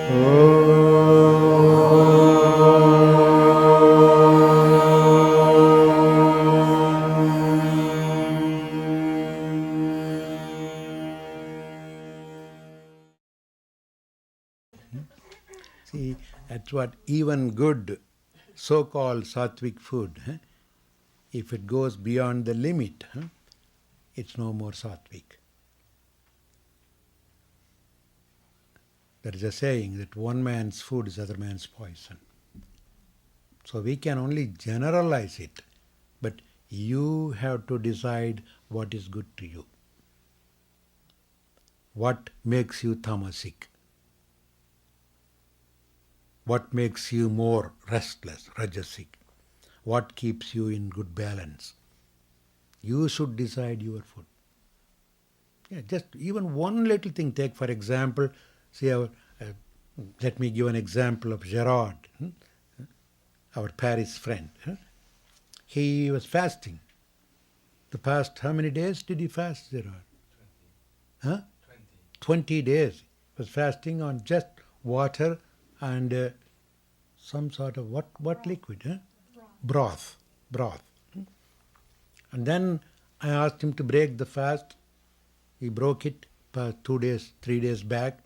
See, that's what even good so-called sattvic food, if it goes beyond the limit, it's no more sattvic. There is a saying that one man's food is other man's poison. So we can only generalize it, but you have to decide what is good to you. What makes you tamasic? What makes you more restless, rajasic? What keeps you in good balance? You should decide your food. Yeah, just even one little thing. Take, for example, see let me give an example of Gerard, our Paris friend. He was fasting. The past, how many days did he fast, Gerard? 20. 20 days. He was fasting on just water and some sort of what liquid? Broth. And then I asked him to break the fast. He broke it 2 days, 3 days back.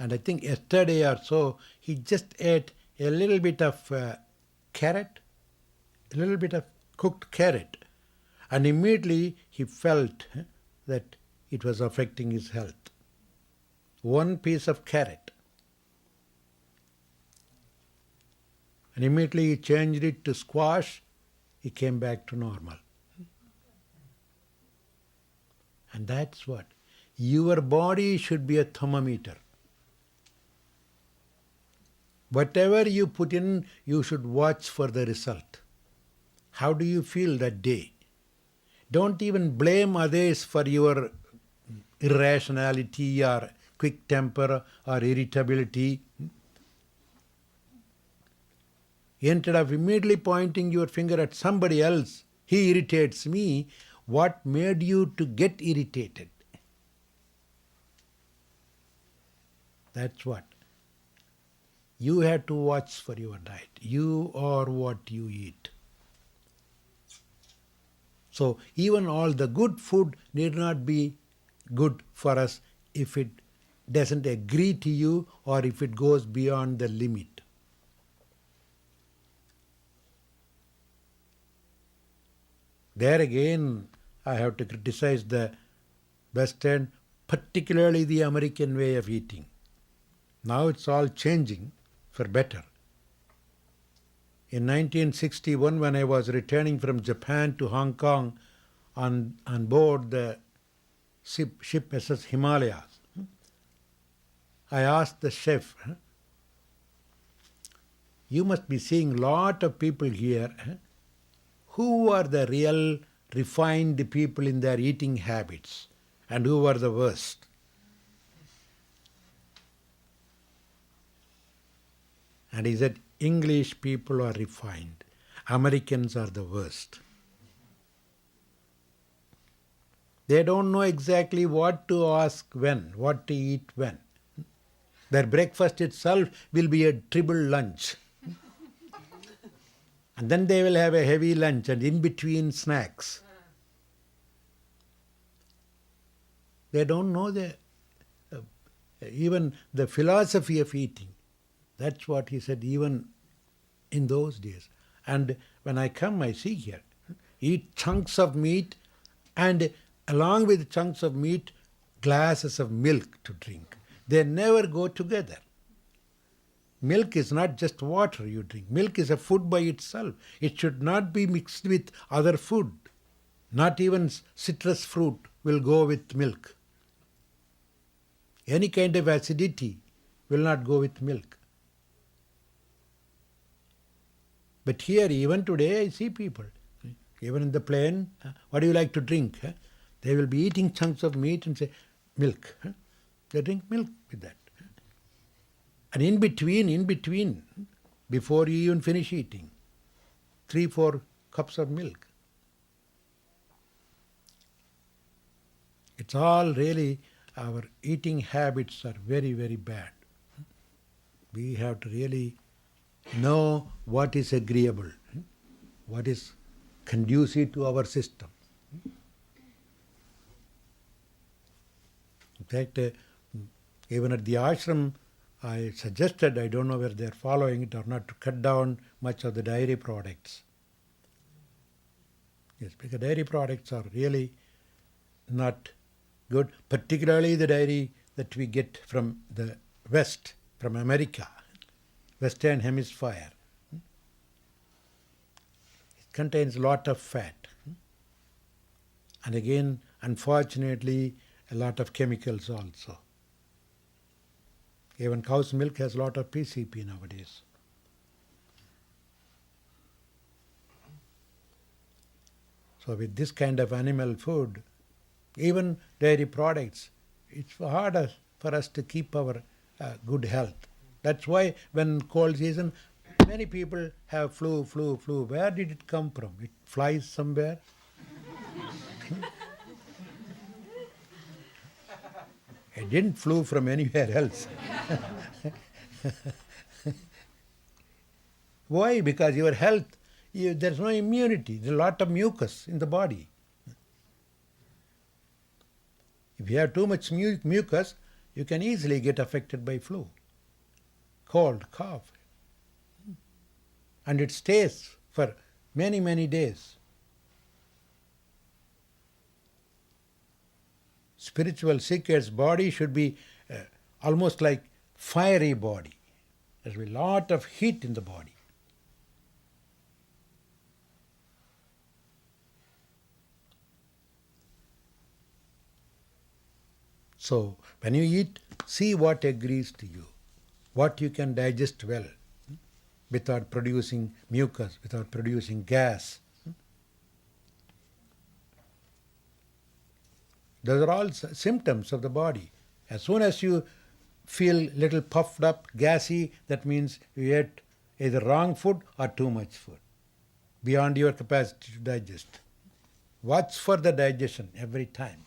And I think yesterday or so, he just ate a little bit of carrot, a little bit of cooked carrot. And immediately he felt that it was affecting his health. One piece of carrot. And immediately he changed it to squash. He came back to normal. And that's what. Your body should be a thermometer. Whatever you put in, you should watch for the result. How do you feel that day? Don't even blame others for your irrationality or quick temper or irritability. Instead of immediately pointing your finger at somebody else, he irritates me, what made you to get irritated? That's what. You have to watch for your diet. You are what you eat. So even all the good food need not be good for us if it doesn't agree to you or if it goes beyond the limit. There again, I have to criticize the Western, particularly the American way of eating. Now it's all changing for better. In 1961, when I was returning from Japan to Hong Kong on board the ship SS Himalayas, I asked the chef, you must be seeing a lot of people here. Who are the real refined people in their eating habits and who are the worst? And he said, English people are refined. Americans are the worst. They don't know exactly what to ask when, what to eat when. Their breakfast itself will be a triple lunch. And then they will have a heavy lunch and in between snacks. They don't know even the philosophy of eating. That's what he said even in those days. And when I come, I see here, eat chunks of meat and along with chunks of meat, glasses of milk to drink. They never go together. Milk is not just water you drink. Milk is a food by itself. It should not be mixed with other food. Not even citrus fruit will go with milk. Any kind of acidity will not go with milk. But here, even today, I see people, even in the plane, what do you like to drink? They will be eating chunks of meat and say, milk. They drink milk with that. And in between, before you even finish eating, 3-4 cups of milk. It's all really, our eating habits are very, very bad. We have to really know what is agreeable, what is conducive to our system. In fact, even at the ashram, I suggested, I don't know whether they are following it or not, to cut down much of the dairy products. Yes, because dairy products are really not good, particularly the dairy that we get from the West, from America, Western Hemisphere. It contains a lot of fat. And again, unfortunately, a lot of chemicals also. Even cow's milk has a lot of PCP nowadays. So with this kind of animal food, even dairy products, it's harder for us to keep our good health. That's why when cold season, many people have flu. Where did it come from? It flies somewhere. It didn't flew from anywhere else. Why? Because your health, there's no immunity. There's a lot of mucus in the body. If you have too much mucus, you can easily get affected by flu, cold, cough. And it stays for many, many days. Spiritual seeker's body should be almost like fiery body. There will be a lot of heat in the body. So, when you eat, see what agrees to you, what you can digest well, without producing mucus, without producing gas. Those are all symptoms of the body. As soon as you feel little puffed up, gassy, that means you ate either wrong food or too much food, beyond your capacity to digest. Watch for the digestion every time.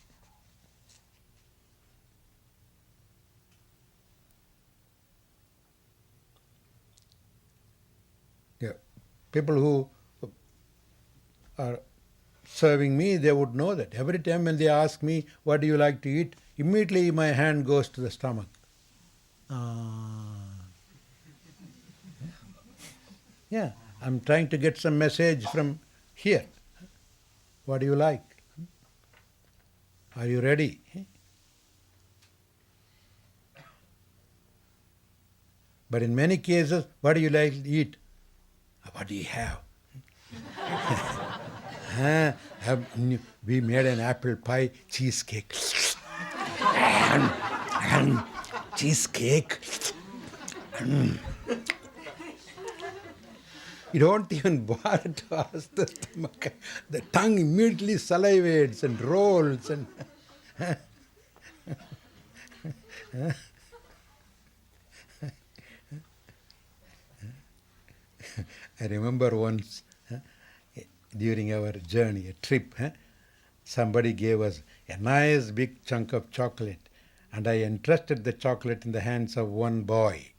Yeah. People who are serving me, they would know that. Every time when they ask me, what do you like to eat? Immediately my hand goes to the stomach. Yeah, I'm trying to get some message from here. What do you like? Are you ready? But in many cases, what do you like to eat? What do you have? We made an apple pie cheesecake. Cheesecake. You don't even bother to ask the stomach. The tongue immediately salivates and rolls. And I remember once during our journey, a trip, somebody gave us a nice big chunk of chocolate, and I entrusted the chocolate in the hands of one boy.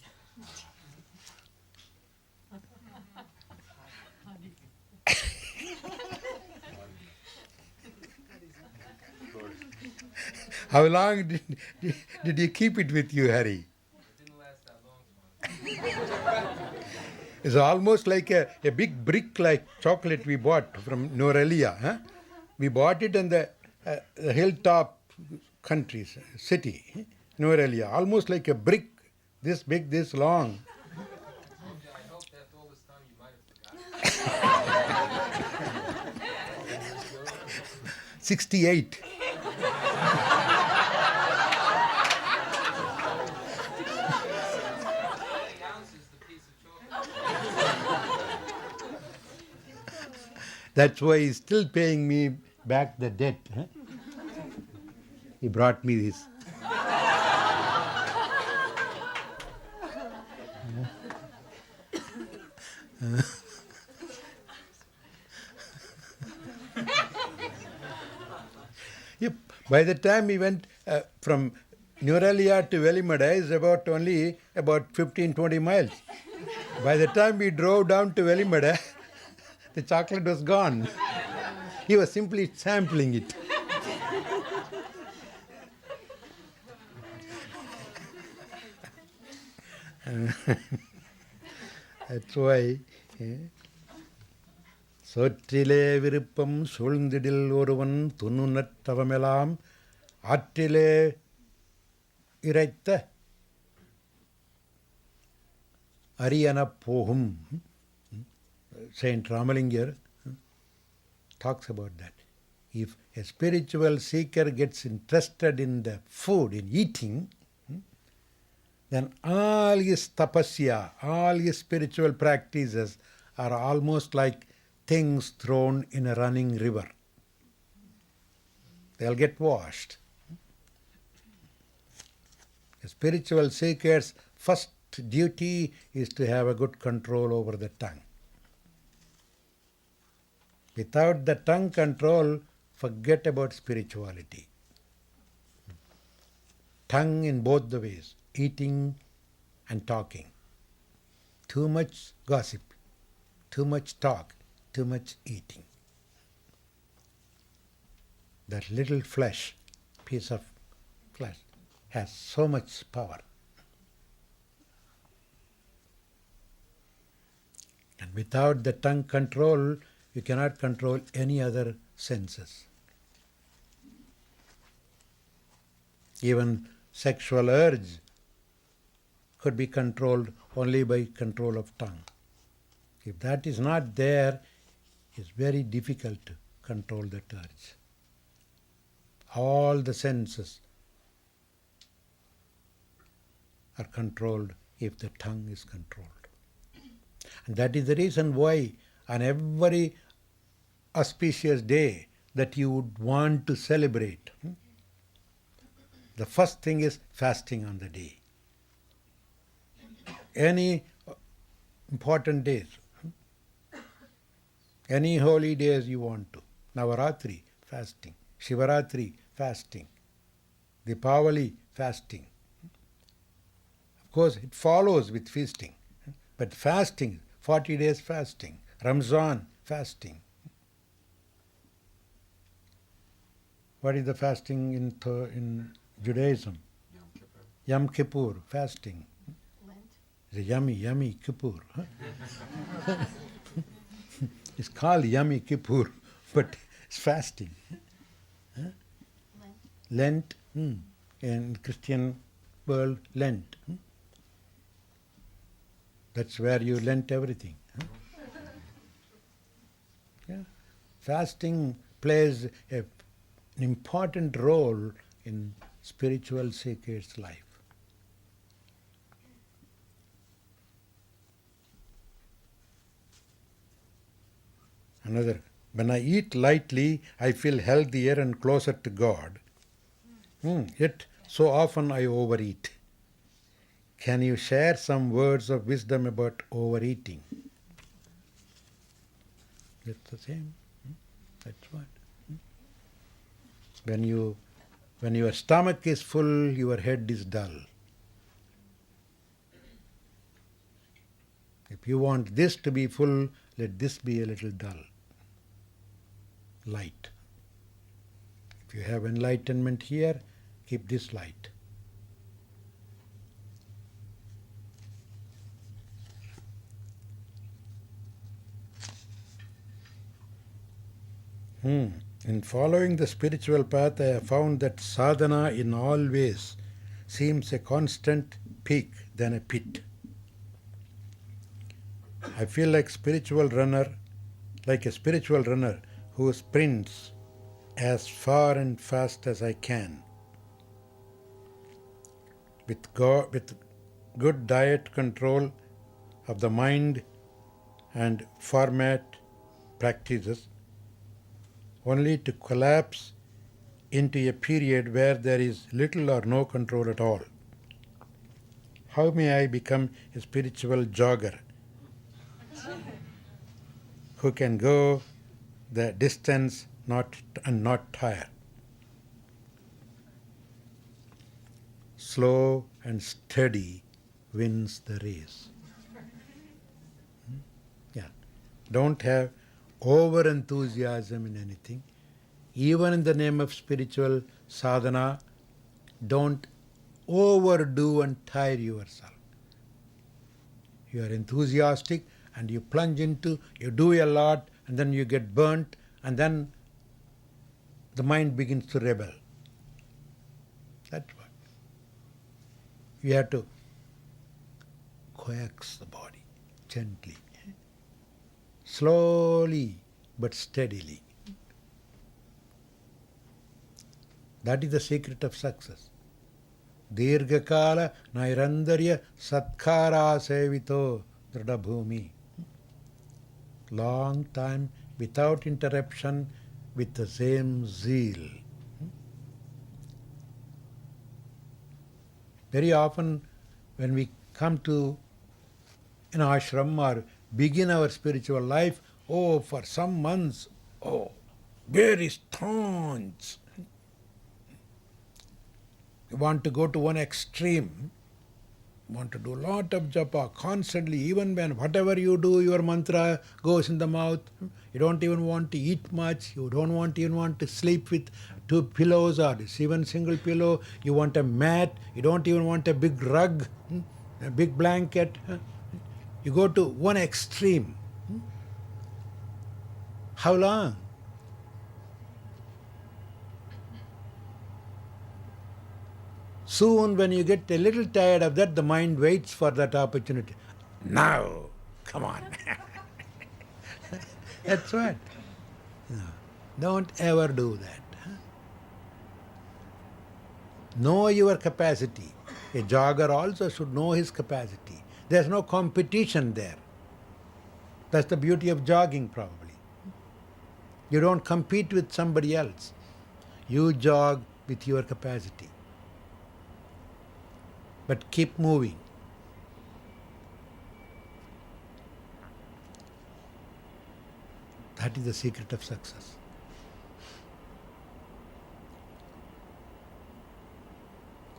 How long did you keep it with you, Harry? It didn't last that long. It's almost like a big brick like chocolate we bought from Norelia. We bought it in the hilltop countries, city, Norelia, almost like a brick, this big, this long. I hope that all this time you might have forgotten. 68. That's why he's still paying me back the debt. He brought me this. Yep. By the time we went from Nuralia to Velimada is only about 15-20 miles. By the time we drove down to Velimada, the chocolate was gone. He was simply sampling it. That's why சோற்றிலே விருப்பம் சூழ்ந்திடில் ஒருவன் துணுநற்றவமெல்லாம் ஆற்றிலே இறைத்த அரியனப் போகும். Saint Ramalingir talks about that. If a spiritual seeker gets interested in the food, in eating, then all his tapasya, all his spiritual practices are almost like things thrown in a running river. They'll get washed. A spiritual seeker's first duty is to have a good control over the tongue. Without the tongue control, forget about spirituality. Tongue in both the ways, eating and talking. Too much gossip, too much talk, too much eating. That little piece of flesh, has so much power. And without the tongue control, you cannot control any other senses. Even sexual urge could be controlled only by control of tongue. If that is not there, it's very difficult to control that urge. All the senses are controlled if the tongue is controlled. And that is the reason why on every auspicious day that you would want to celebrate, the first thing is fasting on the day. Any important days, any holy days you want to. Navaratri, fasting. Shivaratri, fasting. Dipavali, fasting. Of course, it follows with feasting. But fasting, 40 days fasting. Ramzan, fasting. What is the fasting in Judaism? Yom Kippur, fasting. It's a yummy Kippur. Huh? It's called Yummy Kippur, but it's fasting. Huh? Lent. In Christian world, Lent. That's where you Lent everything. Huh? Yeah. Fasting plays an important role in spiritual seeker's life. Another, when I eat lightly, I feel healthier and closer to God. Yet, so often I overeat. Can you share some words of wisdom about overeating? It's the same. That's what. When your stomach is full, your head is dull. If you want this to be full, let this be a little dull. Light. If you have enlightenment here, keep this light. In following the spiritual path, I have found that sadhana in all ways seems a constant peak than a pit. I feel like a spiritual runner who sprints as far and fast as I can. With good diet control of the mind and format practices, only to collapse into a period where there is little or no control at all. How may I become a spiritual jogger who can go the distance and not tire? slow and steady wins the race. Yeah. Don't have over enthusiasm in anything. Even in the name of spiritual sadhana, don't overdo and tire yourself. You are enthusiastic and you plunge into, you do a lot, and then you get burnt, and then the mind begins to rebel. That's what. You have to coax the body gently, slowly but steadily. That is the secret of success. Dirghakala nairandarya satkara sevito dridabhumi. Long time without interruption with the same zeal. Very often when we come to an ashram or begin our spiritual life, for some months, very staunch. You want to go to one extreme, you want to do a lot of japa constantly, even when whatever you do, your mantra goes in the mouth. You don't even want to eat much, you don't even want to sleep with two pillows or even single pillow. You want a mat, you don't even want a big rug, a big blanket. You go to one extreme. How long? Soon, when you get a little tired of that, the mind waits for that opportunity. Now, come on. That's what. No, don't ever do that. Know your capacity. A jogger also should know his capacity. There's no competition there. That's the beauty of jogging, probably. You don't compete with somebody else. You jog with your capacity. But keep moving. That is the secret of success.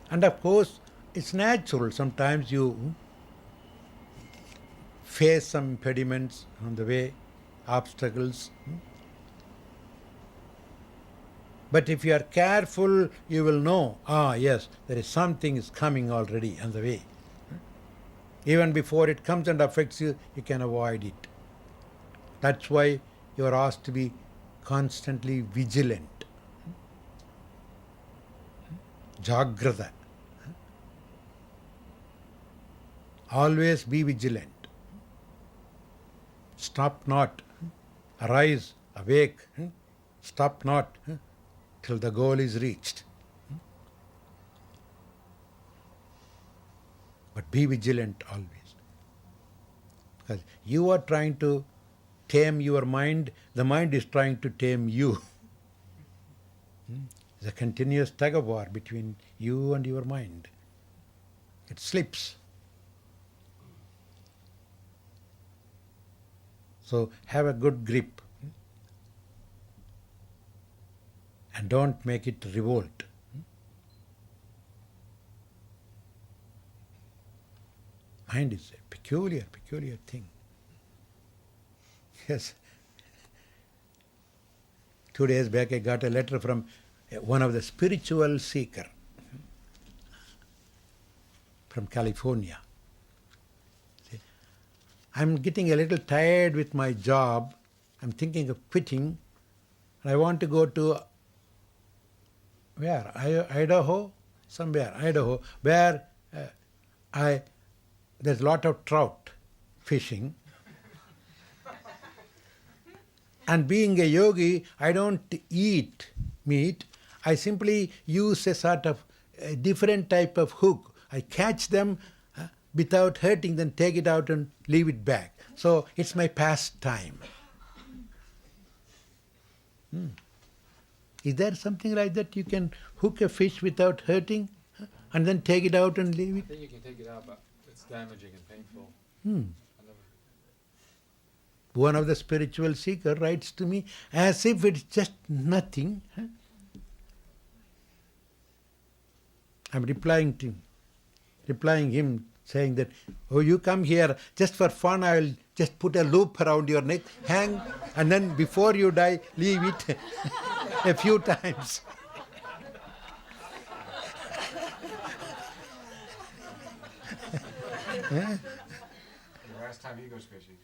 And of course, it's natural. Sometimes you face some impediments on the way, obstacles. But if you are careful, you will know, yes, there is something is coming already on the way. Even before it comes and affects you, you can avoid it. That's why you are asked to be constantly vigilant. Jagrata. Always be vigilant. Stop not. Arise, awake. Stop not till the goal is reached. But be vigilant always. Because you are trying to tame your mind, the mind is trying to tame you. It's a continuous tug of war between you and your mind. It slips. So have a good grip. And don't make it revolt. Mind is a peculiar thing. Yes. 2 days back I got a letter from one of the spiritual seeker from California. See, I'm getting a little tired with my job. I'm thinking of quitting. And I want to go to where? Idaho? Somewhere, Idaho, where there's a lot of trout fishing. And being a yogi, I don't eat meat. I simply use a sort of a different type of hook. I catch them without hurting them, take it out and leave it back. So it's my pastime. Is there something like that? You can hook a fish without hurting and then take it out and leave it? I think you can take it out, but it's damaging and painful. One of the spiritual seeker writes to me as if it's just nothing. I'm replying to him, replying him, saying that, oh, you come here just for fun, I will just put a loop around your neck, hang, and then before you die, leave it a few times. The last time he goes fishing.